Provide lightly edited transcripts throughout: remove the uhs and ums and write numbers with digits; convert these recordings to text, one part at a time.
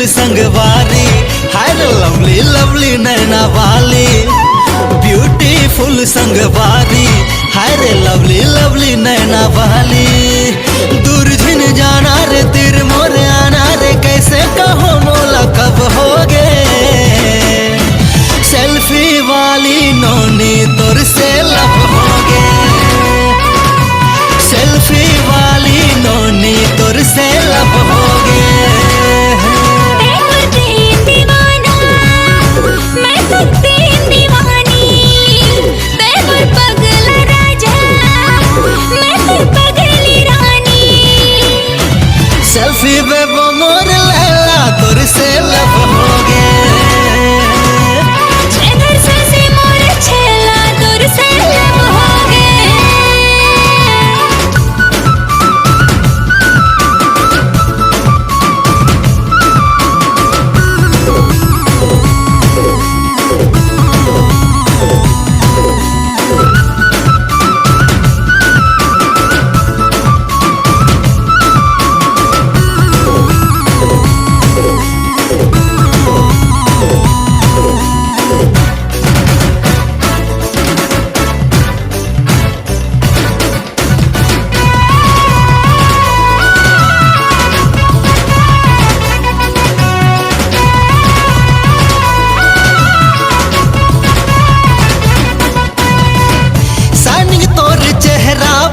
संगवारी हाय lovely lovely नैना वाली, beautiful संगवारी हाय लवली लवली नैना वाली। दूर झिन जाना रे तिर मोरे आना रे, कैसे कहो मोला कब होगे। सेल्फी वाली नोनी तोर से लब होगे, सेल्फी वाली नोनी तोर से लब होगे। सेल्फी में वो मोर लैला तोर से लब होगे, छेगर से मोर छेला तोर से लब होगे।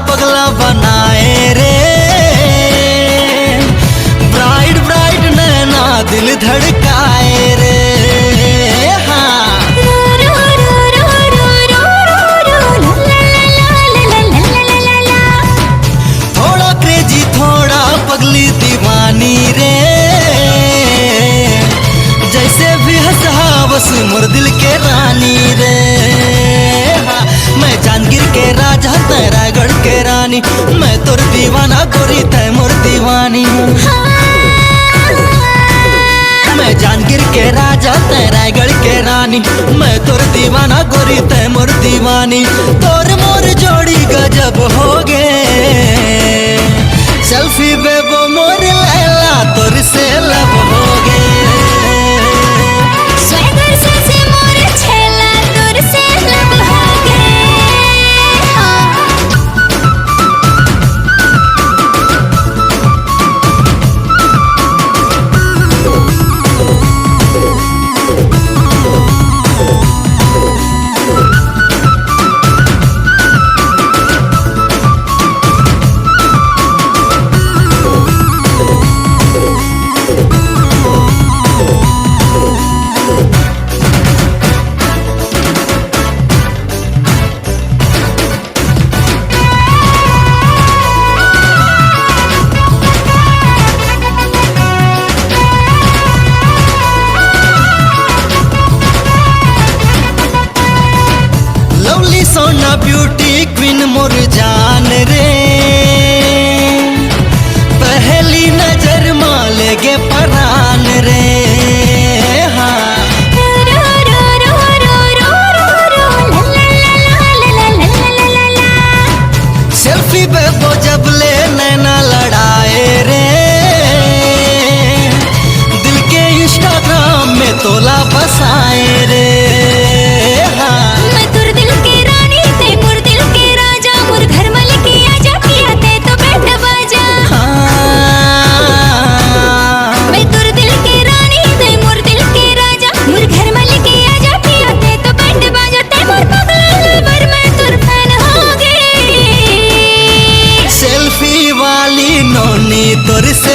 पगला बनाए रे ब्राइट ब्राइट नैना दिल धड़काए रे। हाँ थोड़ा क्रेजी थोड़ा पगली दीवानी रे, जैसे भी हंसा बस मोर दिल के रानी रे। हाँ मैं जांगीर के राजा तै रायगढ़ के रानी, मैं तोर दीवाना गोरी तै मोर दीवानी। मैं जांगीर के राजा तै रायगढ़ के रानी, मैं तोर दीवाना गोरी तै मोर दीवानी। तोर मोर जोड़ी गजब होगे, सेल्फी में वो मोर लैला तोर से लब होगे। सोना ब्यूटी क्वीन मोर जान रे, पहली नजर मालेगे परान रे। हाँ सेल्फी पे वो जब ले नैना लड़ाए रे, दिल के इंस्टाग्राम में तोला बसाए रे। तोर से